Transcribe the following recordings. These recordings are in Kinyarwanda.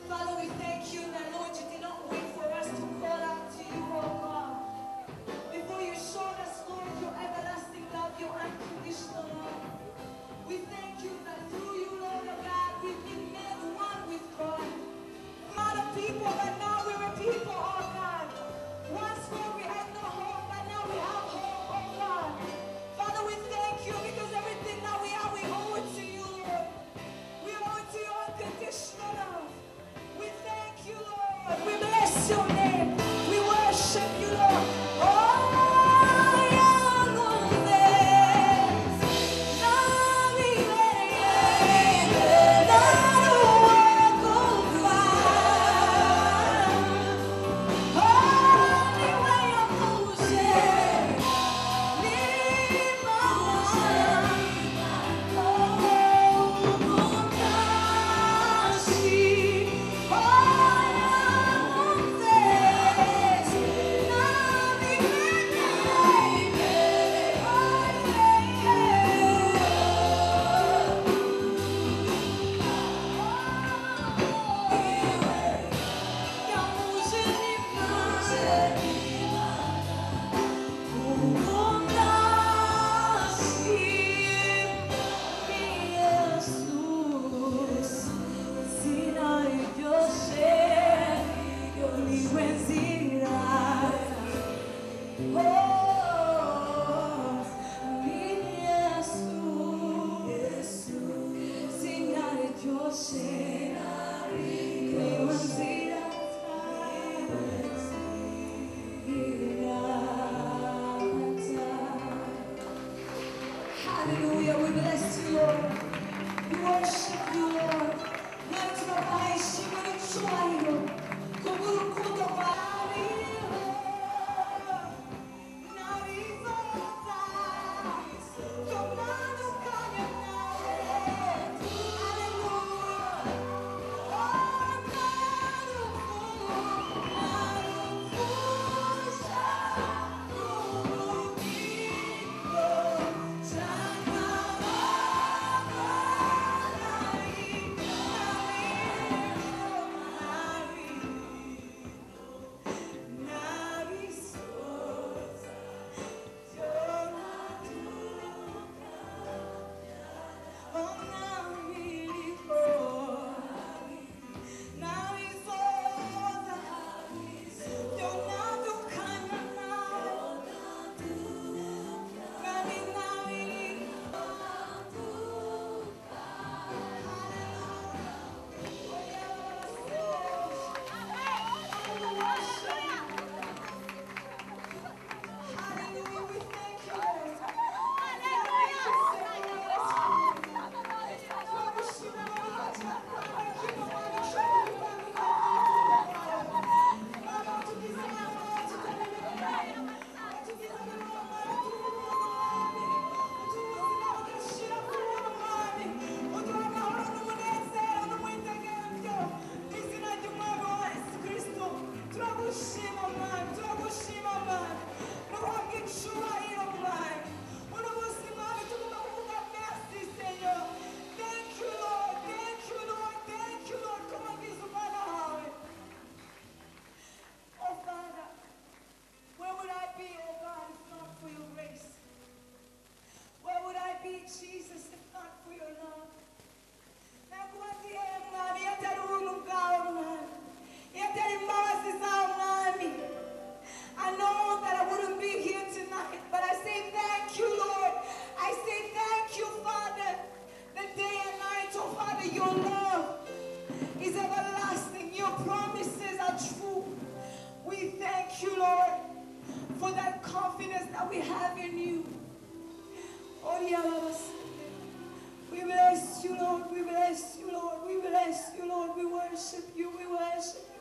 Father, we thank you that, Lord, you did not wait for us to call out to you, oh God. Before you showed us, Lord, your everlasting love, your unconditional love. We thank you that through you, Lord, oh God, we've been made one with God. Not a people, but now we're a people, oh God. Once, Lord, we had no hope, but now we have hope, oh God. Father, we thank you because everything that we are, we owe it to you, Lord. We owe it to your unconditional love. We thank you, Lord. We bless your name. We worship you, Lord. Oh, yeah, Lord. Hallelujah, we bless you, Lord. We worship you, Lord. Natunapaishime n'icyubahiro kubw'urukundo rwawe. Jesus, if not for your love. I know that I wouldn't be here tonight, but I say thank you, Lord. I say thank you, Father, that day and night, oh Father, your love is everlasting. Your promises are true. We thank you, Lord, for that confidence that we have in you. We bless you, Lord. We bless you, Lord. We bless you, Lord. We worship you. We worship you.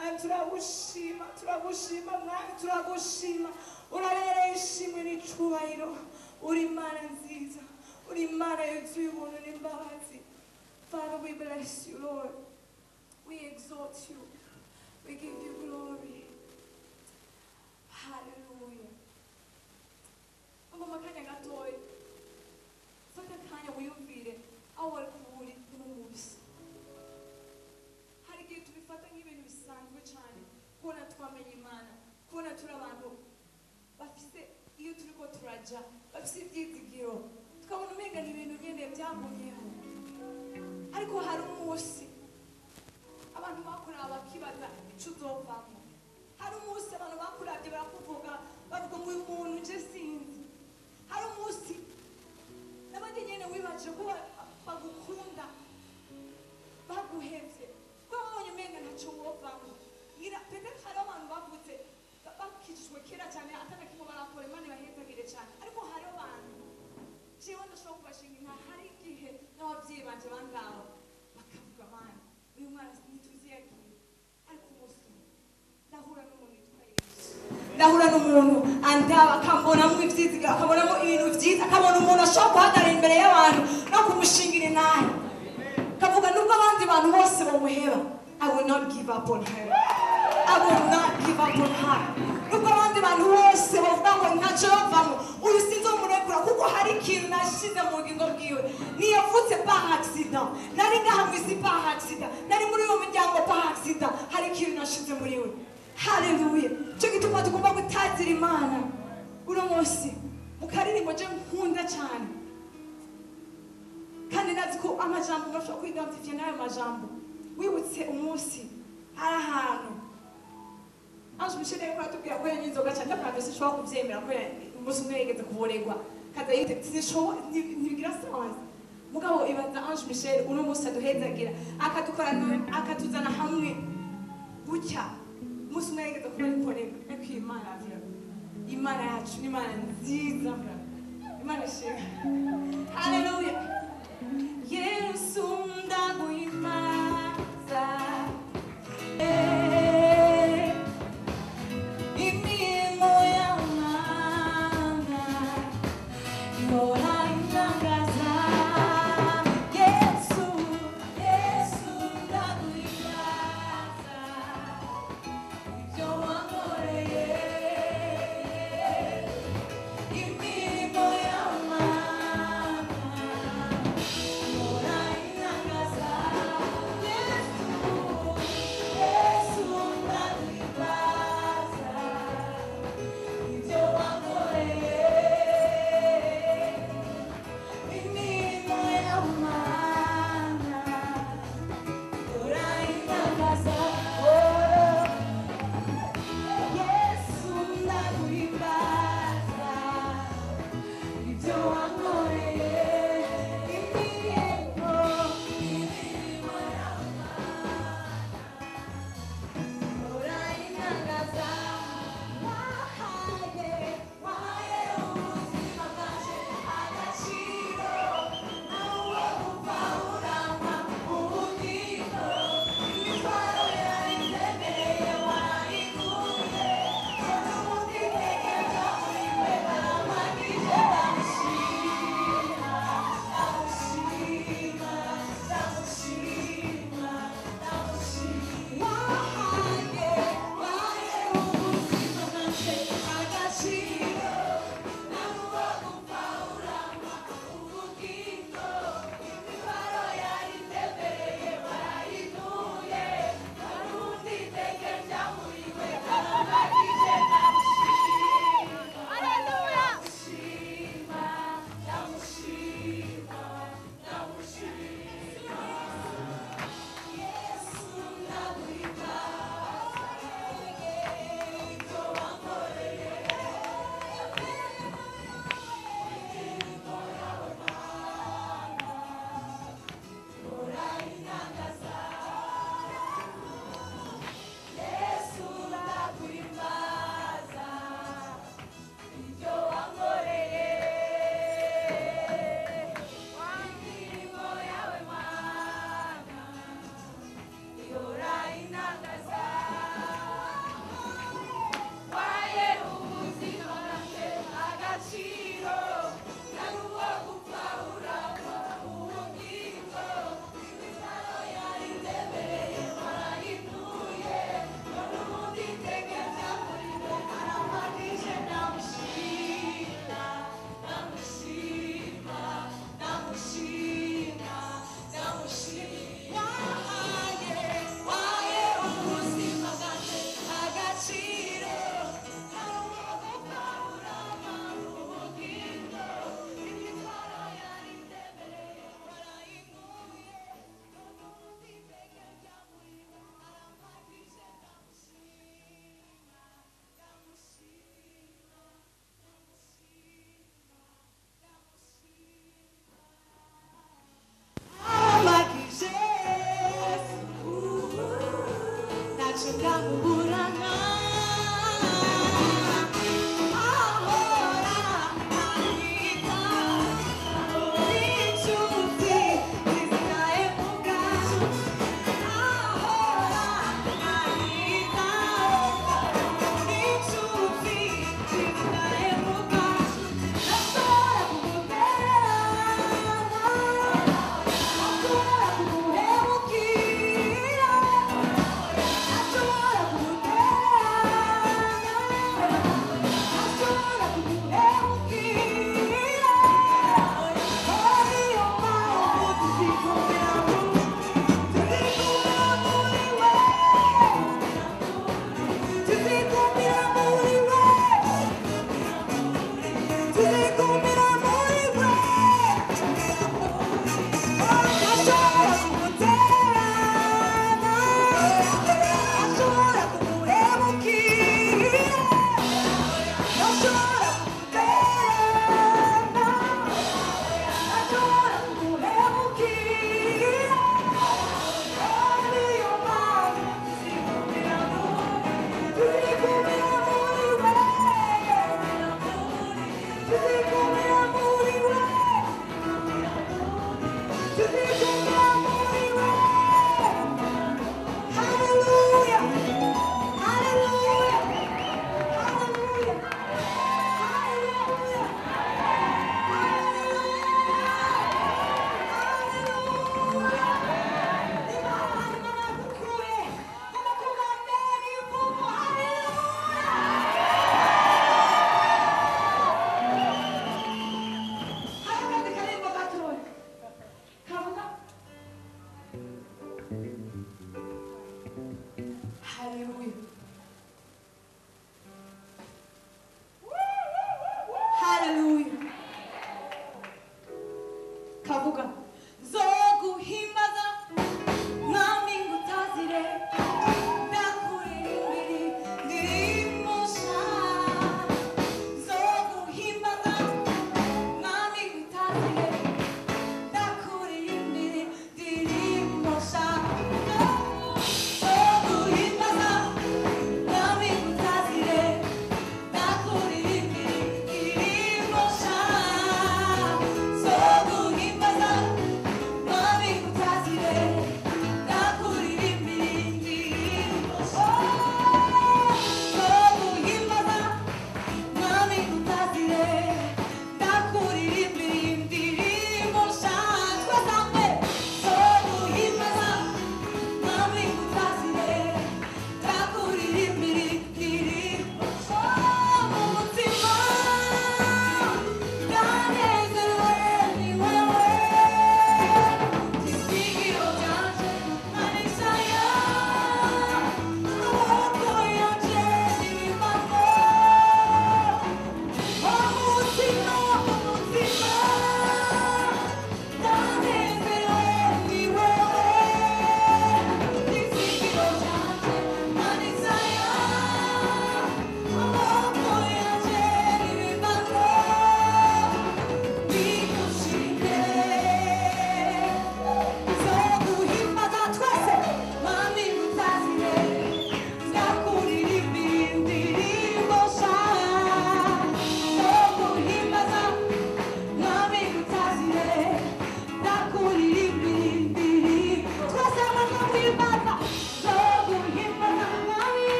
And turagushima, turagushima, mwami turagushima. Urarere ishimwe n'icyubahiro. Uri Imana nziza. Uri Imana yuzuye ubuntu n'imbabazi. Father, we bless you, Lord. We exalt you. We give you glory. Hallelujah. Makanya gatoya. Fata kanya wiyumve umenga ni ibintu nyine byagumyeho ariko hari umunsi abantu bakuraba bakibaza icyo uzovamo hari umunsi abantu bakurabye barakuvuga bavuga ngo uyu muntu nje sinzi hari umunsi n'abandi nyine wibaje ko bagukunda baguhevye ko babonye umenga ntacyo wovamo pete hari abantu bavutse bakijijwe kera cyane atana kimwe barakora imana ibahezagire cyane ariko hari abantu jewe ndashobora kubashinga inka hari igihe n'ababyeyi banje bangaho bakavuga mana uyu mwana ntituzi yagiye ariko umunsi ndahura n'umuntu yitwa Yesu ndahura n'umuntu andaba akambonamo ibyiza akabonamo ibintu byiza akabona umuntu ashobora guhagarara imbere y'abantu no kumushingira inahe kavuga nubwo abandi bantu bose bamuheba I will not give up on her I will not give up on her nubwo abandi bantu bose bavuga ngo ntacyo bavamo uyu sinzomurekura kuko hari ikintu nashize mu bugingo bwiwe niyavutse par accident nari ngaha mu isi par accident nari muri uwo muryango par accident hari ikintu nashize muri we haleluya cyo gituma tugomba gutazira imana uno munsi mu karirimbo je nkunda cyane kandi nazi ko amajambo bashobora kwidantifiya n'ayo majambo wibutse umunsi hari ahantu Ange Michel ariko atubwira ko yanyoye inzoga cyane kandi sinshobora kubyemera ko umunsi umwe yigeze kuborerwa kaza yite sinshobora ntibigira sanse mugabo ibaza Ange Michel uno munsi aduhezagira akadukorana akatuzana hamwe gutya umunsi umwe yigeze kuba iporerwa ariko imana yacu ni imana nziza imana ishimwe haleluya Yesu ndaguhimbaza imirimo y'amanga ihora intangaza Yesu ndaguhimbaza ibyo wankoreye imirimo y'amanga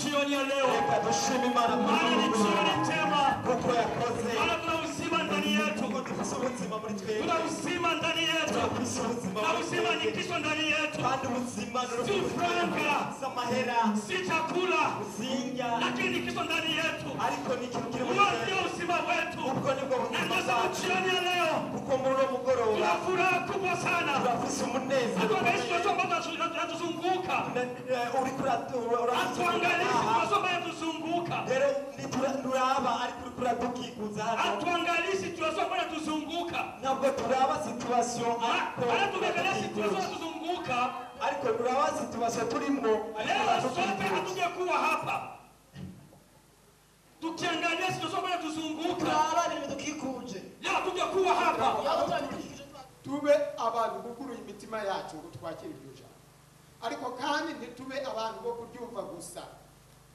jioni ya leo. Maana ni jioni njema. Maana tuna uzima ndani yetu. Tuna uzima ndani yetu. Na uzima ni Kristo ndani yetu. Si franka, si chakula, lakini ni Kristo ndani yetu. Huo ndio uzima wetu. Na ndio sababu jioni ya leo tuna furaha kubwa sana. Hatuangalii situations ambazo zinatuzunguka. Hatuangalii situations ambazo zinatuzunguka. Hatuangalii situations ambazo zinatuzunguka. Hatuangalii situations zinatuzunguka. ariko turawazi tubase turimwo leo sote hatungekuwa hapa tukiangalia sitosoma tuzunguka abana bidukikuje leo tungekuwa hapa tube abantu buguruye imitima yacu ngo twakire iryo jambo ariko kandi ntitube abantu bo kuryumva gusa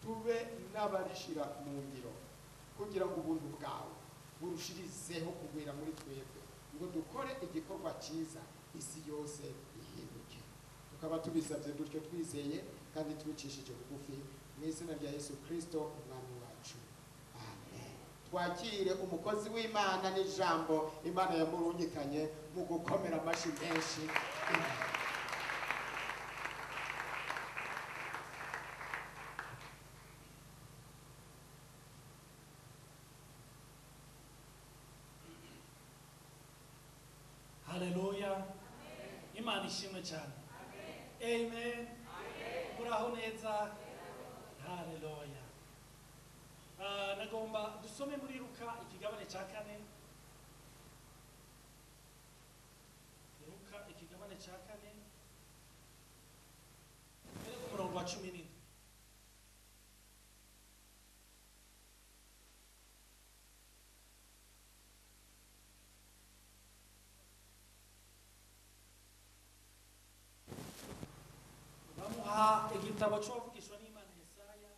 tube n'abarishira mu ngiro kugira ngo ubuntu bwawe burushirizeho kugwira muri twebwe ngo dukore igikorwa cyiza isi yose ihinduke tukaba tubisabye dutyo twizeye kandi tubicishije bugufi mu izina rya Yesu Kristo umwami wacu amen. Twakire umukozi w'Imana n'ijambo Imana yamurungikanye mu gukomera amashyi menshi. Haleluya. Imana ishimwe cyane. Amen. Muraho neza. Haleluya. Nagomba dusome muri Luka ikigabane cya 4. Luka ikigabane cya 4. Mbere ku murongo wa 17. Igitabo cy'uwavugishwa n'Imana Yesaya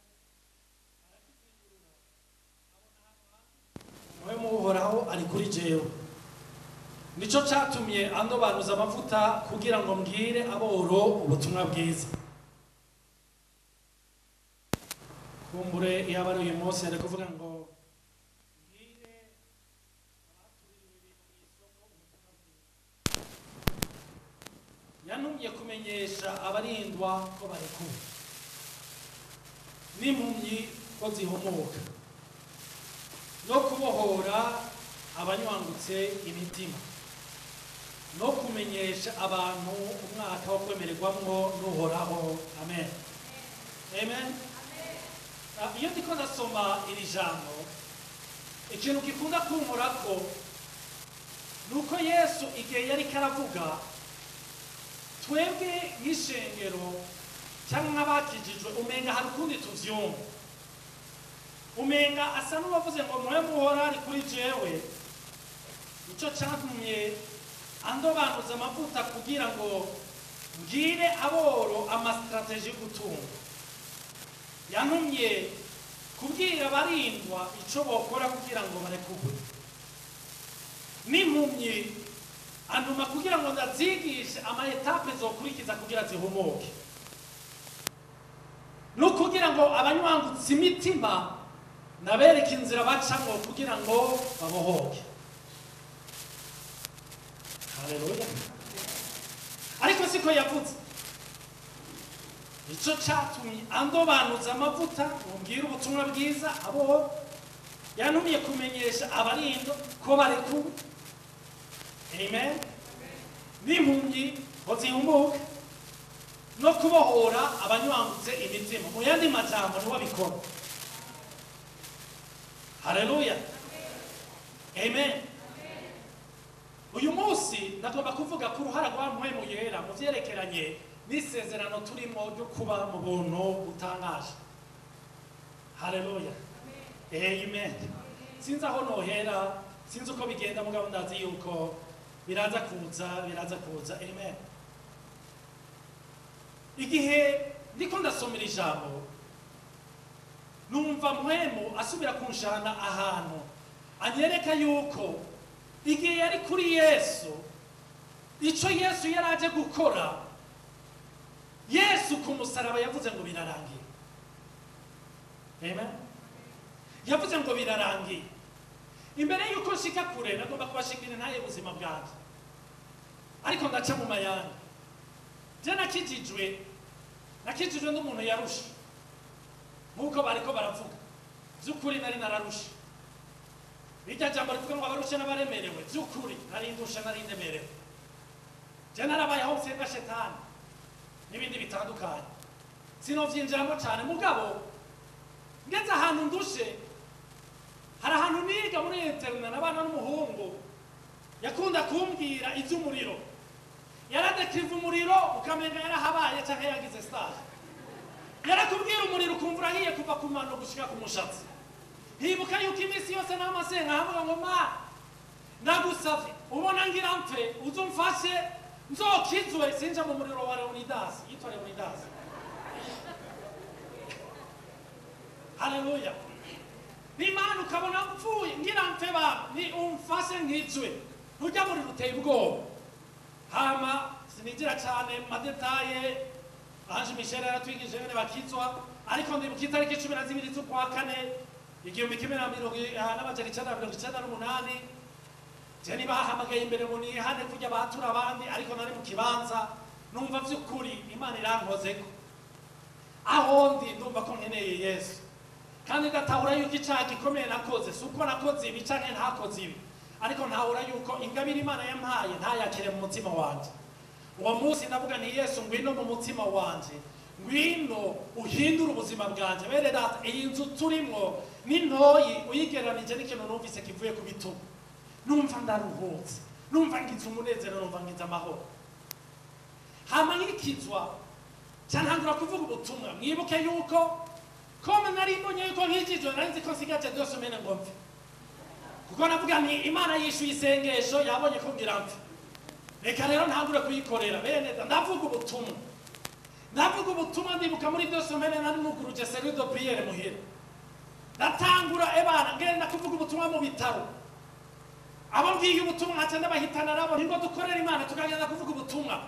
arakivugurura abona hano mwe muhoraho ari kuri jewe nico cyatumye andobanuza amavuta kugira ngo mbwire aboro ubutumwa bwiza kumbure yaba ari uyu munsi ari kuvuga ngo mbwire abatuririwe ibintu mu isoko ubutumwa bwiza yantumye kumenyesha abarindwa ko barekuwe n'impumyi ko zihumuka no kubohora abanywangutse imitima no kumenyesha abantu umwaka wo kwemererwamwo n'uhoraho. Amen. Amen. Iyo ndiko ndasoma iri jambo ikintu gikunda kunkorako nuko Yesu igihe yari karavuga twebwe nk'ishengero cyangwa nk'abakijijwe umenga hari ukundi tuvyumva umenga asa n'uwavuze ngo mwe muhora ari kuri jewe nicyo cyatumye andobanuza amavuta kugira ngo mbwire aboro amastrategie yo gutunga yantumye kubwira abarindwa icyo bokora kugira ngo barekugwe n'impumyi antuma kugira ngo ndazigishe ama-etape zokurikiza kugira zihumuke no kugira ngo abanywangutse imitima nabereke inzira bacamo kugira ngo babohoke. Haleluya. Ariko siko yavuze icyo cyatumye andobanuza amavuta mumbwira ubutumwa bwiza abo yantumye kumenyesha abarindo ko barekuwe. Amen. N'impumyi ngo zihumuke no kubohora abanywangutse imitima mu yandi majambo niwe abikora. Haleluya. Amen. Uyu munsi nagomba kuvuga ku ruhara rwa mpwemu yera mu vyerekeranye n'isezerano turimo ryo kuba mu buntu butangaje. Haleluya. Amen. Sinzi aho nohera, sinzi uko bigenda mugabo ndazi yuko biraza kuza. Amen. Igihe ndiko ndasomera ijambo numva mpwemu asubira kunshana ahantu anyereka yuko igihe yari kuri Yesu icyo Yesu yaraje gukora Yesu ku musaraba yavuze ngo birarangiye. Amen. Yavuze ngo birarangiye. Imbere yuko nshika kure nagomba kubashikira ntaye ubuzima bwanjye ariko ndaca mu mayanga je nakijijwe n'umuntu yarusha nkuko bariko baravuga by'ukuri nari nararusha bijya jambo rivuga ngo abarusha n'abaremerewe by'ukuri nari ndusha nari ndemerewe je narabayeho nsenga shetani n'ibindi bitandukanye sinovyinjiramo cyane mugabo ngeze ahantu ndushe hari ahantu niga muri internet n'abana n'umuhungu yakunda kumbwira iby'umuriro yaradekiriva umuriro ukamenga yarahabaye cyangwa yagize stage, yarakubwira umuriro ukumva urahiye kuva ku mano gushika ku mushatsi. Hibuka yuko iminsi yose n'amasenga havuga ngo ma ndagusavye ubona ngira mpfe uzumfashe nzokizwe sinja mu muriro wa Leonidas, yitwa Leonidas. Haleluya. Imana ukabona mpfuye ngira mpfe ba ni umfashe nkizwe ntujya muri ruteye ubwoba. Hama sinigira cyane madetaye Ange Michel yaratwigije bene bakizwa, ariko ndibuka itariki 12 z'ukwa kane 1998 jeni bahamagaye imbere mu nihane kujya batura abandi, ariko nari mu kibanza numva by'ukuri Imana irankozeko. Aho ndi ndumva ko nkeneye Yesu, kandi ndatahura yuko icyaha gikomeye nakoze si uko nakoze ibi cyangwa ntakoze ibi, ariko ntahura yuko ingabire Imana yampaye ntayakire mu mutima wanjye. Uwo munsi ndavuga ni Yesu, ngwino mu mutima wanjye, ngwino uhindura ubuzima bwanjye. Bene data, iyi nzu turimo ni ntoyi uyigereranije n'ikintu numvise kivuye ku bitugu. Numva ndaruhutse, numva ngize umunezero, numva ngize amahoro. Hama nkikizwa cyantangura kuvuga ubutumwa. Mwibuke yuko kome nari mbonye yuko nkikizwa nari nzi ko nsigaje 2 semaines ngo mve, kuko navuga ni Imana yishuye isengesho yabonye ko ngira mve. Reka rero ntangure kuyikorera. Bene ndavuga ubutumwa, ndavuga ubutumwa. Ndibuka muri 2 semaines nari muguruje série de prière muhira, ndatangura ebana ngenda kuvuga ubutumwa mu bitaro. Abo ngiye ubutumwa nkaca ndabahitana nabo ngo dukorera Imana, tukagenda kuvuga ubutumwa.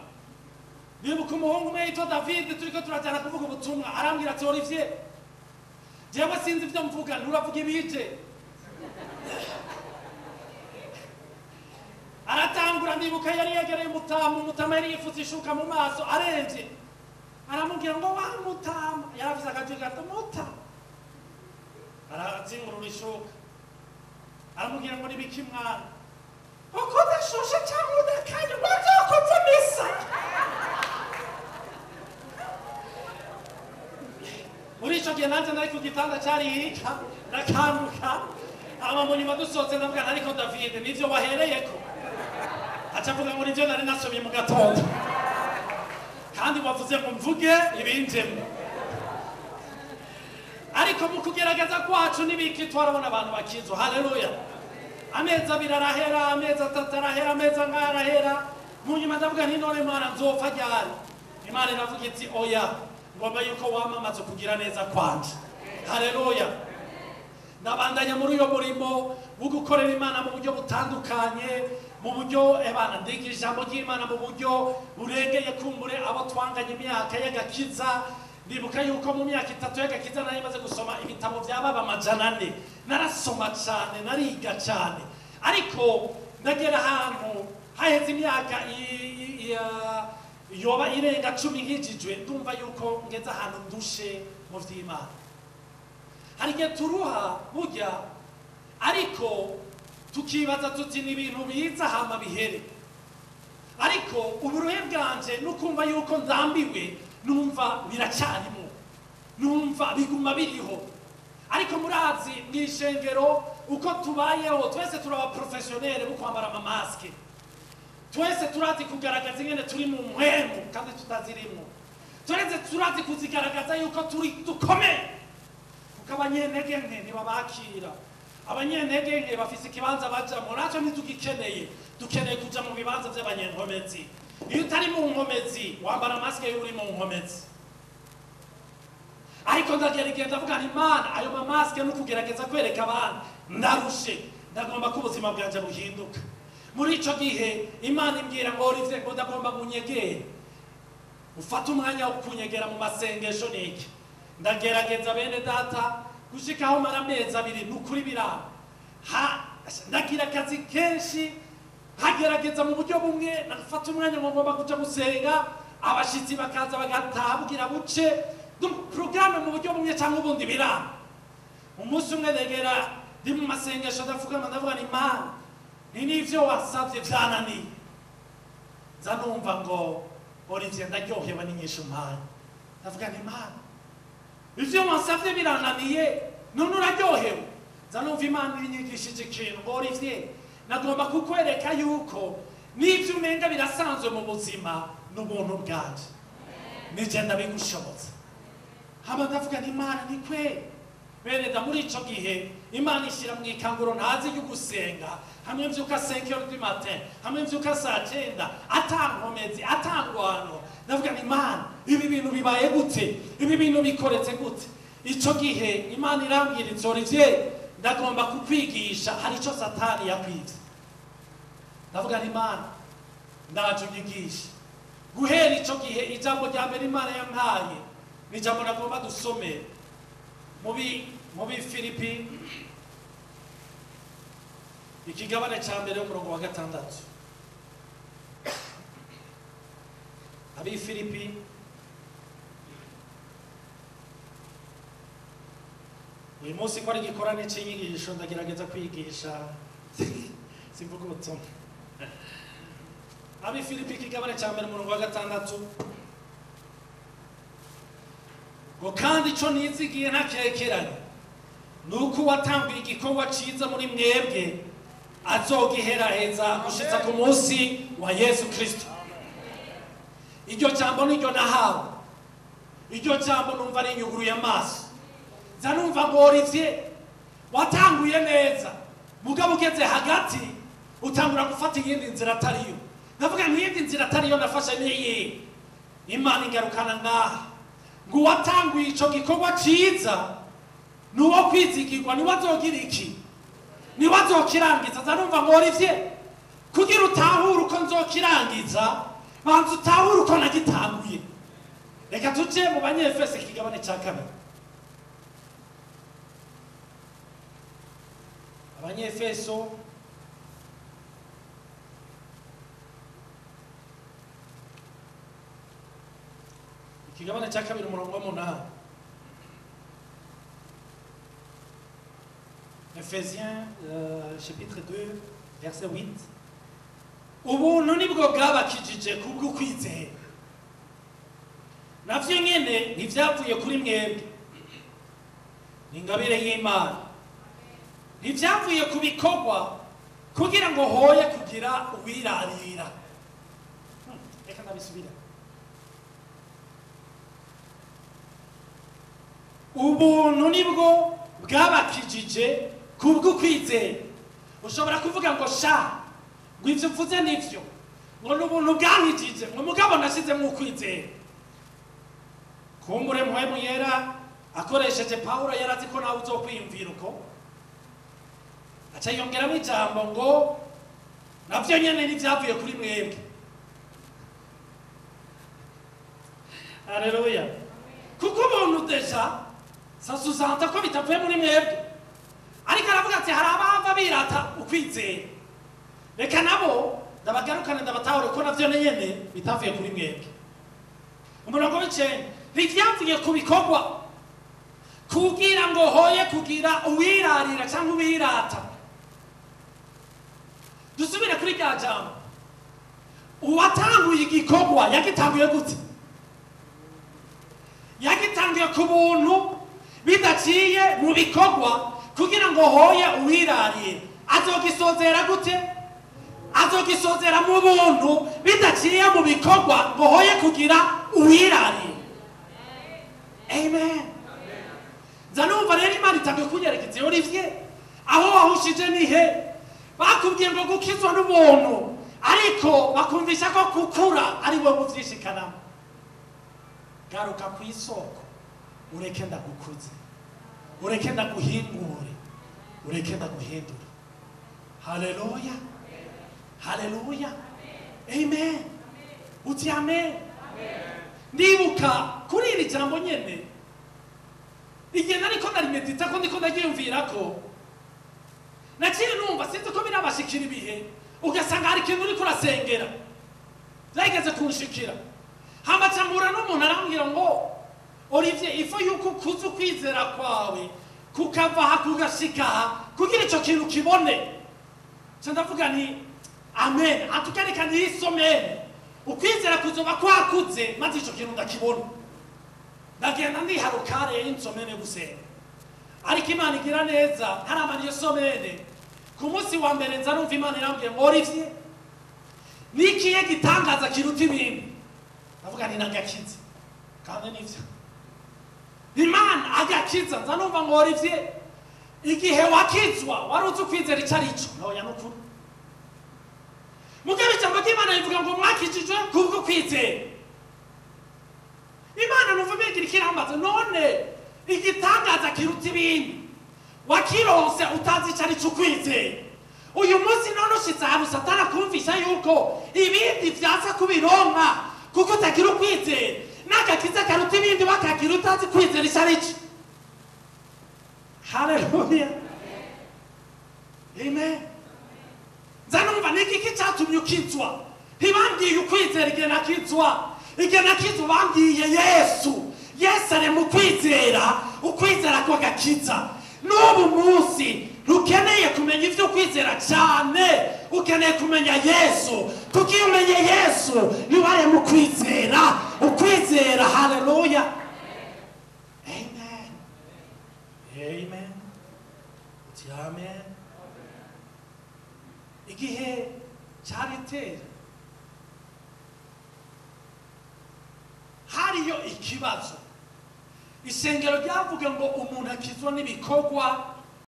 Ndibuka umuhungu umwe yitwa David, turiko turajyana kuvuga ubutumwa, arambwira ati Olivier, jewe sinzi ibyo mvuga, nturavuga ibije. Aratangura. Ndibuka yari yegereye umutama yari yifutse ishuka mu maso arenze, aramubwira ngo wa mutama, yaravuze akajwi gato muta, arazingurura ishuka, aramubwira ngo nibiki mwana, uko udashushe cyangwa udakanye wazokoze misa. Muri icyo gihe nanjye nari ku gitanda cyari hirya ndakanguka, mu nyuma dusohotse ndavuga ariko David nivyo wahereyeko? Acavuga ngo nivyo nari nasomye mu gatondo, kandi wavuze ngo mvuge ibinjemo. Ariko mu kugerageza kwacu nibiki twarabona abantu bakizwa. Haleluya. Amezi 2 arahera, amezi 3 arahera, amezi 5 arahera. Mu nyuma ndavuga nti none Imana nzopfa ryari? Imana iravuga iti oya, ngomba yuko wamamaza kugira neza kwanje. Haleluya. Nabandanya muri uyo murimo wo gukorera Imana mu buryo butandukanye, mu buryo ebana ndigisha ijambo ry'Imana mu buryo burengeye kumbure abo twanganye imyaka y'agakiza. Ndibuka yuko mu myaka 3 y'agakiza nari maze gusoma ibitabo by'ababa 400. Narasoma cyane, nariga cyane, ariko ndagera ahantu haheze imyaka yoba irenga 10 nkijijwe, ndumva yuko ngeze ahantu ndushe mu vy'Imana. Hari igihe turuha burya, ariko tukibaza tuti ni ibintu biza hama bihere. Ariko uburuhe bwanje nukumva yuko ndambiwe, numva biracyarimo, numva biguma biriho. Ariko murazi mw'ishengero uko tubayeho, twese turaba professionnel bo kwambara amaske, twese turazi kugaragaza ingene turi mu mpwemu kandi tutazirimo, twese turazi kuzigaragaza yuko turi dukomeye. Kuko abanyentege nke ntibabakira, abanyentege nke bafise ikibanza bajamo, naco ntitugikeneye. Dukeneye kuja mu bibanza by'abanyenkomezi. Iyo utari mu nkomezi wambara maske y'uri mu nkomezi. Ariko ndagerageza ndavuga nti Imana, ayo mamaske no kugerageza kwereka abantu ndarushe, ndagomba ko ubuzima bwanje buhinduka. Muri ico gihe Imana imbwira ngo Olivier, ngo ndagomba kunyegera, ufata umwanya wo kunyegera mu masengesho. Niki ndagerageza bene data gushikaho mara amezi 2 n'ukuri biraba. Ndagira akazi kenshi, hagerageza mu buryo bumwe, nafata umwanya ngo ngomba kuja gusenga, abashitsi bakaza bagataha bugira buce, programme mu buryo bumwe cyangwa ubundi biraba. Umunsi umwe negera ndi mu masengesho ndavuga ni Imana, ni nivyo wasavye vyananiye. Zanumva ngo Olivier ndaryohewe n'inyishu mpaye. Ndavuga ni Imana, ivyo wasavye birananiye, none uraryohewe. Zanumva Imana inyigishije ikintu ngo Olivier, nagomba kukwereka yuko n'ibyo umenga birasanzwe mu buzima n'ubuntu bwanje nije ndabigushoboza. Hama ndavuga nti Imana ni kwe bereda muri ico gihe Imana ishira mu ikanguro ntazi ryo gusenga, hamwe mvyuka 5h du matin, hamwe mvyuka saa 9, atankomezi atangwano. Ndavuga nti Imana ibi bintu bibaye gute, ibi bintu bikoretse gute? Ico gihe Imana irambwira iti Olivier, ndagomba kukwigisha hari ico Satani yakwivye. Ndavuga nti Imana ndaje unyigishe. Guhera ico gihe ijambo rya mbere Imana yampaye ni ijambo nagomba dusome mubi Filipi ikigabane ca mbere y'umurongo wa 6. Abi Filipi uyu munsi ko ari igikorane c'inyigisho ndagerageza kwigisha simvuga ubutumwa. Abi Filipi ikigabane ca mbere umurongo wa 6 ngo kandi ico nizigiye ntakekeranye nuko watambiye igikorwa ciza muri mwebwe azogiheraheza gushitsa ku munsi wa Yesu Kristo. Iryo jambo niryo nahawe, iryo jambo numva ari inyuguru y'amaso. Nza numva ngo Olivier watanguye neza, mugabo ugeze hagati utangura gufata iyindi nzira atariyo. Ndavuga nk'iyindi nzira atariyo nafashe niyi, Imana ingarukana ngaha ngo watanguye ico gikorwa ciza nuwo kwizigirwa, ni wazogira iki, ni wazokirangiza. Nza numva ngo Olivier kugira utahure uko nzokirangiza banza utahure uko nagitanguye. Reka tuje mu Banyefeso ikigabane ca 2. Abanyefeso ikigabane ca 2 umurongo wa 8. Ephésiens chapitre 2 verset 8. Ubuntu nibwo bwabakijije kubwo kwizera. Navyo nyene ntivyavuye kuri mwebwe, ni ingabire y'Imana. Ntivyavuye ku bikorwa kugira ngo hoye kugira uwirarira. Reka nabisubira. Ubuntu nibwo bwabakijije kubwo kwizera. Ushobora kuvuga ngo sha ngo ivyo mvuze nivyo, ngo n'ubuntu bwankijije, ngo mugabo nashizemwo ukwizera. Kumbure Mpwemu Yera akoresheje Pawulo yarazi ko nawe uzokwiyumvira uko, aca yongeramo ijambo ngo navyo nyene nivyavuye kuri mwebwe. Haleluya. Kuko ubuntu deja sasuzanta ko bitavuye muri mwebwe, ariko aravuga ati hari abava birata ukwizera. Reka nabo ndabagarukane ndabatahure ko navyo nyene bitavuye kuri mwebwe. Umurongo w'icenda, ntivyavuye ku bikorwa kugira ngo hoye kugira uwirarira cyangwa uwirata. Dusubire kuri rya jambo, uwatanguye igikorwa yagitanguye gute? Yagitanguye ku buntu bidaciye mu bikorwa kugira ngo hoye uwirarire. Azogisozera gute? Azogisozera mu buntu bidaciye mu bikorwa ngo hoye kugira uwirarire. Amen. Zanumva rero Imana itangiye kunyerekeza Olivier, aho wahushije nihe? Bakubwiye ngo gukizwa n'ubuntu, ariko bakumvisha ko kukura ari bo muvyishikanamo. Garuka ku isoko, ureke ndagukuze, ureke ndaguhingure, ureke ndaguhindura. Haleluya, haleluya, amen. Uti amen. Ndibuka kuri iri jambo nyene, igihe nariko ndarimedita ko ndiko ndagiyumvira ko naciye numva sinzi ko birabashikira ibihe ugasanga hari ikintu uriko urasengera byageze kunshikira. Hama camura n'umuntu arambwira ngo Olivier, ifo yuko ukuze ukwizera kwawe kukava aha kugashika kugira ico kintu kibone. Ndavuga nti amen, atukareka nisomene ukwizera kuzoba kwakuze maze ico kintu ndakibona. Ndagenda ndiharukare y'insomene gusenga, ariko Imana igira neza ntaramara iyo somene. Ku munsi wa mbere nza numva Imana irambwiye ngo Olivier, nikiye gitangaza kiruta ibindi ndavuga ni nagakiza kandi nivyo Imana agakiza nza numva ngo orivye igihe wakizwa waruzi ukwizera icarico noya nukuri mugabe ijambo ry'Imana rivuga ngo mwakijijwe kubwo kwizera Imana numva bigira ikirambaza none igitangaza kiruta ibindi wakironse utazi icarico ukwizera uyu munsi none ushitse ahantu Satani akumvisha yuko ibindi vyaza kubironka kuko utagira ukwizera n'agakiza karuta ibindi bakagira utazi kwizera icarico. Haleluya. Amen. Zanumva niki kicatumye ukizwa ntibambwiye ukwizera igihe nakizwa bambwiye Yesu ari mu kwizera ukwizera ko gakiza n'ubu munsi rukeneye kumenya ivyo kwizera cyane ukeneye kumenya Yesu tukimenye Yesu niware mu kwizera ukwizera. Haleluya. Amen. Amen. Amen. Igihe cyaritera hariyo ikibazo isengero ryavuga ngo umuntu akizwa n'ibikorwa